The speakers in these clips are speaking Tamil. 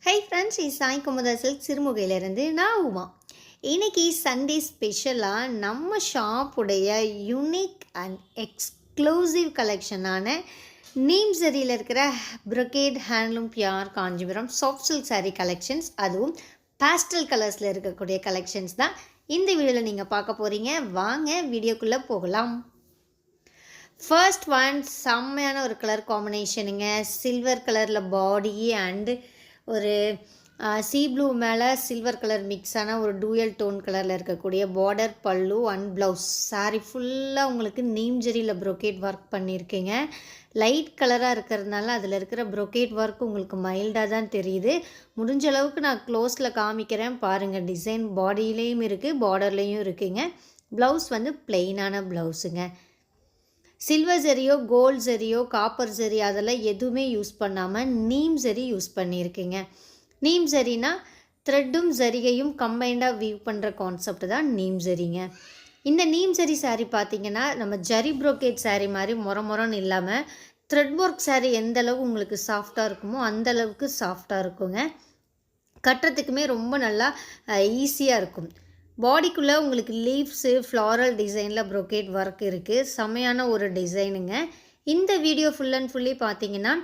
ஹை ஃப்ரெண்ட்ஸ், இது சாய் குமுதா சில்க் சிறுமுகையிலேருந்து நான் உமா. இன்றைக்கி சண்டே ஸ்பெஷலாக நம்ம ஷாப்புடைய யூனிக் அண்ட் எக்ஸ்க்ளூசிவ் கலெக்ஷனான நீம் சரியில் இருக்கிற brocade handloom pure Kanchipuram soft silk sari collections, அதுவும் பேஸ்டல் கலர்ஸில் இருக்கக்கூடிய கலெக்ஷன்ஸ் தான் இந்த வீடியோவில் நீங்கள் பார்க்க போகிறீங்க. வாங்க வீடியோக்குள்ளே போகலாம். ஃபர்ஸ்ட் ஒன் செம்மையான ஒரு கலர் காம்பினேஷனுங்க. சில்வர் கலரில் பாடி அண்டு ஒரு சீ ப்ளூ மேலே சில்வர் கலர் மிக்ஸான ஒரு டூயல் டோன் கலரில் இருக்கக்கூடிய பார்டர், பல்லு அண்ட் ப்ளவுஸ். சாரீ ஃபுல்லாக உங்களுக்கு நீம் ஜரியில் ப்ரொகேட் ஒர்க் பண்ணியிருக்கீங்க. லைட் கலராக இருக்கிறதுனால அதில் இருக்கிற ப்ரொகேட் ஒர்க் உங்களுக்கு மைல்டாக தான் தெரியுது. முடிஞ்ச அளவுக்கு நான் க்ளோஸில் காமிக்கிறேன் பாருங்கள். டிசைன் பாடியிலையும் இருக்குது, பார்டர்லேயும் இருக்குங்க. ப்ளவுஸ் வந்து பிளெயினான ப்ளவுஸுங்க. சில்வர் ஜரியோ, கோல்ட் ஜரியோ, காப்பர் ஜரி அதெல்லாம் எதுவுமே யூஸ் பண்ணாமல் நீம் ஜரி யூஸ் பண்ணியிருக்கீங்க. நீம் ஜரினா த்ரெட்டும் ஜரிகையும் கம்பைண்டாக வீவ் பண்ணுற கான்செப்ட் தான் நீம் ஜரிங்க. இந்த நீம் ஜரி சாரீ பார்த்திங்கன்னா நம்ம ஜரி ப்ரோகேட் சாரீ மாதிரி மொரன்னு இல்லாமல் த்ரெட் ஒர்க் சாரீ எந்த அளவு உங்களுக்கு சாஃப்டாக இருக்குமோ அந்தளவுக்கு சாஃப்டாக இருக்குங்க. கட்டுறதுக்குமே ரொம்ப நல்லா ஈஸியாக இருக்கும். பாடிக்குள்ளே உங்களுக்கு லீவ்ஸு ஃப்ளாரல் டிசைனில் ப்ரொகேட் ஒர்க் இருக்குது. செம்மையான ஒரு டிசைனுங்க. இந்த வீடியோ ஃபுல் அண்ட் ஃபுல்லி பார்த்தீங்கன்னா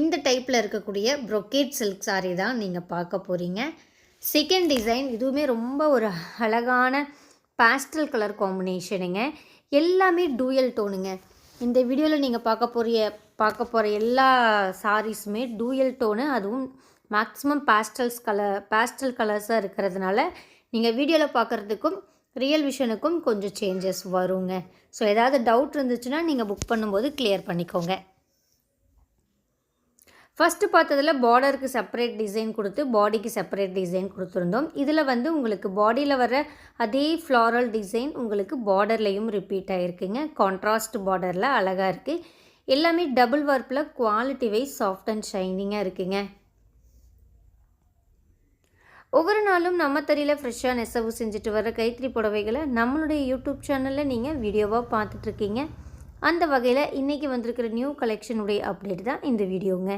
இந்த டைப்பில் இருக்கக்கூடிய ப்ரொகேட் சில்க் சாரீ தான் நீங்கள் பார்க்க போகிறீங்க. செகண்ட் டிசைன் இதுவுமே ரொம்ப ஒரு அழகான பேஸ்டல் கலர் காம்பினேஷனுங்க. எல்லாமே டூயல் டோனுங்க. இந்த வீடியோவில் நீங்கள் பார்க்க போகிற எல்லா சாரீஸுமே டூயல் டோனு, அதுவும் மேக்ஸிமம் பேஸ்டல் கலர்ஸாக இருக்கிறதுனால நீங்கள் வீடியோவில் பார்க்குறதுக்கும் ரியல் விஷனுக்கும் கொஞ்சம் சேஞ்சஸ் வருங்க. ஸோ ஏதாவது டவுட் இருந்துச்சுன்னா நீங்கள் புக் பண்ணும்போது கிளியர் பண்ணிக்கோங்க. ஃபஸ்ட்டு பார்த்ததில் பார்டருக்கு செப்பரேட் டிசைன் கொடுத்து பாடிக்கு செப்பரேட் டிசைன் கொடுத்துருந்தோம். இதில் வந்து உங்களுக்கு பாடியில் வர அதே ஃப்ளாரல் டிசைன் உங்களுக்கு பார்டர்லேயும் ரிப்பீட் ஆகிருக்குங்க. கான்ட்ராஸ்ட் பார்டரில் அழகாக இருக்குது. எல்லாமே டபுள் வார்ப்பில் குவாலிட்டி வைஸ் சாஃப்ட் அண்ட் ஷைனிங்காக இருக்குங்க. ஒவ்வொரு நாளும் நம்ம தறியில் ஃப்ரெஷ்ஷாக நெசவு செஞ்சுட்டு வர கைத்தறி புடவைகளை நம்மளுடைய யூடியூப் சேனலில் நீங்கள் வீடியோவாக பார்த்துட்ருக்கீங்க. அந்த வகையில் இன்றைக்கி வந்திருக்கிற நியூ கலெக்ஷனுடைய அப்டேட் தான் இந்த வீடியோங்க.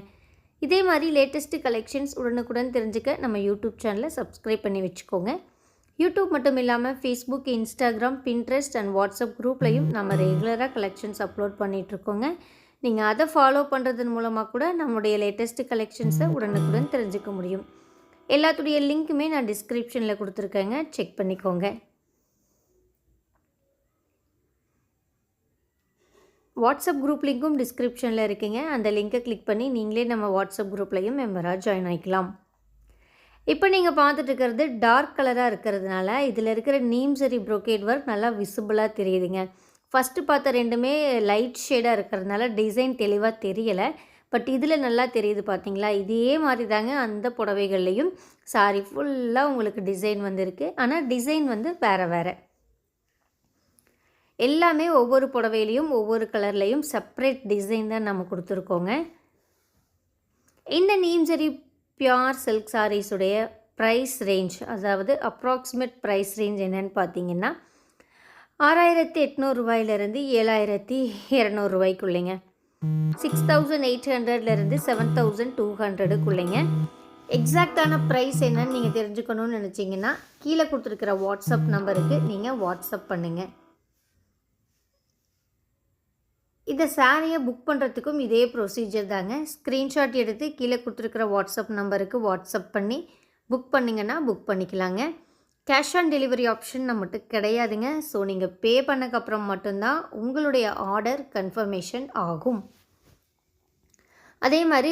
இதே மாதிரி லேட்டஸ்ட்டு கலெக்ஷன்ஸ் உடனுக்குடன் தெரிஞ்சுக்க நம்ம யூடியூப் சேனலை சப்ஸ்கிரைப் பண்ணி வச்சுக்கோங்க. யூடியூப் மட்டும் இல்லாமல் Facebook, Instagram, Pinterest and WhatsApp குரூப்லையும் நம்ம ரெகுலராக கலெக்ஷன்ஸ் அப்லோட் பண்ணிகிட்ருக்கோங்க. நீங்கள் அதை ஃபாலோ பண்ணுறதன் மூலமாக கூட நம்மளுடைய லேட்டஸ்ட்டு கலெக்ஷன்ஸை உடனுக்குடன் தெரிஞ்சுக்க முடியும். எல்லாத்துடைய லிங்க்குமே நான் டிஸ்கிரிப்ஷனில் கொடுத்துருக்கேங்க, செக் பண்ணிக்கோங்க. வாட்ஸ்அப் குரூப் லிங்க்கும் டிஸ்கிரிப்ஷனில் இருக்குங்க. அந்த லிங்க்கை கிளிக் பண்ணி நீங்களே நம்ம வாட்ஸ்அப் குரூப்லையும் மெம்பராக ஜாயின் ஆகிக்கலாம். இப்போ நீங்கள் பார்த்துட்டு இருக்கிறது டார்க் கலராக இருக்கிறதுனால இதில் இருக்கிற நீம் சரி ப்ரொகேட் ஒர்க் நல்லா விசிபிளாக தெரியுதுங்க. ஃபஸ்ட்டு பார்த்த ரெண்டுமே லைட் ஷேடாக இருக்கிறதுனால டிசைன் தெளிவாக தெரியலை. பட் இதில் நல்லா தெரியுது பார்த்தீங்களா. இதே மாதிரி தாங்க அந்த புடவைகள்லையும் சாரி ஃபுல்லாக உங்களுக்கு டிசைன் வந்திருக்கு. ஆனால் டிசைன் வந்து வேறு எல்லாமே ஒவ்வொரு புடவையிலையும் ஒவ்வொரு கலர்லேயும் செப்ரேட் டிசைன் தான் நம்ம கொடுத்துருக்கோங்க. இந்த நீம்சரி பியார் சில்க் சாரீஸுடைய ப்ரைஸ் ரேஞ்ச், அதாவது அப்ராக்சிமேட் ப்ரைஸ் ரேஞ்ச் என்னென்னு பார்த்தீங்கன்னா 6800 ரூபாயிலிருந்து 7200 ரூபாய்க்குள்ளேங்க. 6800லேருந்து 7200க்குள்ளேங்க. எக்ஸாக்டான ப்ரைஸ் என்னன்னு நீங்கள் தெரிஞ்சுக்கணும்னு நினச்சிங்கன்னா கீழே கொடுத்துருக்கிற வாட்ஸ்அப் நம்பருக்கு நீங்கள் வாட்ஸ்அப் பண்ணுங்கள். இந்த சாரியை புக் பண்ணுறதுக்கும் இதே ப்ரொசீஜர் தாங்க. ஸ்க்ரீன்ஷாட் எடுத்து கீழே கொடுத்துருக்கிற வாட்ஸ்அப் நம்பருக்கு வாட்ஸ்அப் பண்ணி புக் பண்ணிங்கன்னா புக் பண்ணிக்கலாங்க. கேஷ் ஆன் டெலிவரி ஆப்ஷன் நம்மகிட்ட கிடையாதுங்க. ஸோ நீங்கள் பே பண்ணக்கப்புறம் மட்டும்தான் உங்களுடைய ஆர்டர் கன்ஃபர்மேஷன் ஆகும். அதே மாதிரி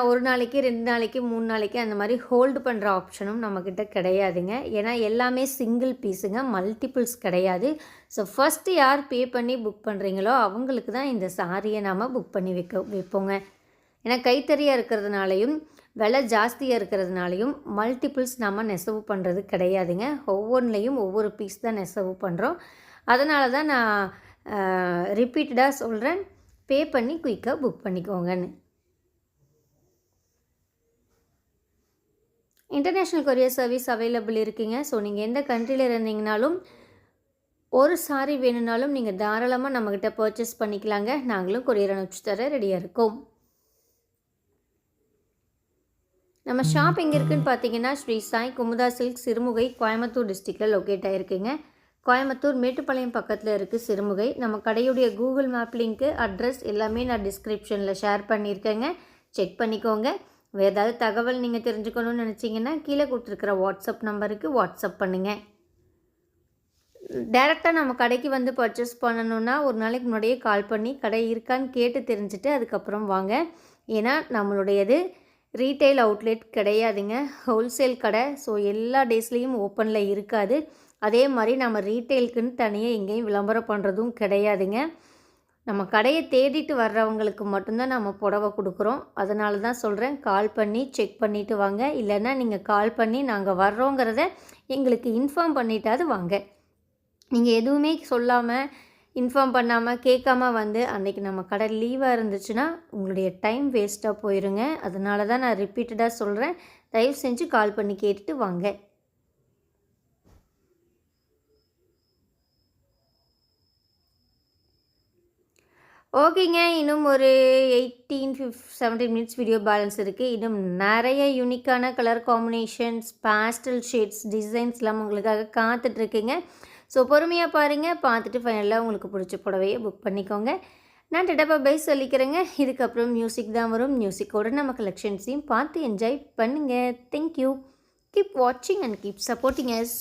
ஒரு நாளைக்கு 2 நாளைக்கு 3 நாளைக்கு அந்த மாதிரி ஹோல்டு பண்ணுற ஆப்ஷனும் நம்மக்கிட்ட கிடையாதுங்க. ஏன்னா எல்லாமே சிங்கிள் பீஸுங்க, மல்டிபிள்ஸ் கிடையாது. ஸோ ஃபஸ்ட்டு யார் பே பண்ணி புக் பண்ணுறீங்களோ அவங்களுக்கு தான் இந்த சாரியை நாம் புக் பண்ணி வைப்போங்க. ஏன்னா கைத்தறியாக இருக்கிறதுனாலையும் விலை ஜாஸ்தியாக இருக்கிறதுனாலையும் மல்டிபிள்ஸ் நம்ம நெசவு பண்ணுறது கிடையாதுங்க. ஒவ்வொன்றிலையும் ஒவ்வொரு பீஸ் தான் நெசவு பண்ணுறோம். அதனால தான் நான் ரிப்பீட்டடாக சொல்கிறேன், பே பண்ணி குயிக்காக புக் பண்ணிக்கோங்கன்னு. இன்டர்நேஷ்னல் கொரியர் சர்வீஸ் அவைலபிள் இருக்குங்க. ஸோ நீங்கள் எந்த கண்ட்ரியில் இருந்தீங்கனாலும் ஒரு சாரி வேணும்னாலும் நீங்கள் தாராளமாக நம்மக்கிட்ட பர்ச்சேஸ் பண்ணிக்கலாங்க. நாங்களும் கொரியர் அனுப்பிச்சு தர ரெடியாக இருக்கோம். நம்ம ஷாப் எங்கே இருக்குதுன்னு பார்த்தீங்கன்னா ஸ்ரீ சாய் குமுதா சில்க் சிறுமுகை கோயம்புத்தூர் டிஸ்ட்ரிக்டில் லொக்கேட் ஆகிருக்குங்க. கோயம்புத்தூர் மேட்டுப்பாளையம் பக்கத்தில் இருக்குது சிறுமுகை. நம்ம கடையுடைய கூகுள் மேப் லிங்க்கு அட்ரஸ் எல்லாமே நான் டிஸ்கிரிப்ஷனில் ஷேர் பண்ணியிருக்கேங்க. செக் பண்ணிக்கோங்க. வேறு ஏதாவது தகவல் நீங்கள் தெரிஞ்சுக்கணும்னு நினச்சிங்கன்னா கீழே கொடுத்துருக்குற வாட்ஸ்அப் நம்பருக்கு வாட்ஸ்அப் பண்ணுங்கள். டேரெக்டாக நம்ம கடைக்கு வந்து பர்ச்சேஸ் பண்ணணுன்னா ஒரு நாளைக்கு முன்னாடியே கால் பண்ணி கடை இருக்கான்னு கேட்டு தெரிஞ்சுட்டு அதுக்கப்புறம் வாங்க. ஏன்னா நம்மளுடையது ரீட்டைல் அவுட்லெட் கிடையாதுங்க, ஹோல்சேல் கடை. ஸோ எல்லா டேஸ்லேயும் ஓப்பனில் இருக்காது. அதே மாதிரி நம்ம ரீட்டைலுக்குன்னு தனியாக எங்கேயும் விளம்பரம் பண்ணுறதும் கிடையாதுங்க. நம்ம கடையை தேடிட்டு வர்றவங்களுக்கு மட்டும்தான் நம்ம புடவை கொடுக்குறோம். அதனால தான் சொல்கிறேன், கால் பண்ணி செக் பண்ணிவிட்டு வாங்க. இல்லைன்னா நீங்கள் கால் பண்ணி நாங்கள் வர்றோங்கிறத எங்களுக்கு இன்ஃபார்ம் பண்ணிட்டாவது வாங்க. நீங்கள் எதுவுமே சொல்லாமல் இன்ஃபார்ம் பண்ணாமல் கேட்காம வந்து அன்றைக்கி நம்ம கடை லீவாக இருந்துச்சுன்னா உங்களுடைய டைம் வேஸ்ட்டாக போயிருங்க. அதனால தான் நான் ரிப்பீட்டடாக சொல்கிறேன், தயவு செஞ்சு கால் பண்ணி கேட்டுட்டு வாங்க. ஓகேங்க, இன்னும் ஒரு 17 மினிட்ஸ் வீடியோ பேலன்ஸ் இருக்குது. இன்னும் நிறைய யூனிக்கான கலர் காம்பினேஷன்ஸ், பேஸ்டல் ஷேட்ஸ், டிசைன்ஸ்லாம் உங்களுக்காக காத்துட்ருக்குங்க. ஸோ பொறுமையாக பாருங்கள், பார்த்துட்டு ஃபைனலாக உங்களுக்கு பிடிச்ச புடவையை புக் பண்ணிக்கோங்க. நான் டெடப்பா பை சொல்லிக்கிறேங்க. இதுக்கப்புறம் மியூசிக் தான் வரும். மியூசிக்கோட நம்ம கலெக்ஷன்ஸையும் பார்த்து என்ஜாய் பண்ணுங்கள். தேங்க்யூ. கீப் வாட்சிங் அண்ட் கீப் சப்போர்ட்டிங் அஸ்.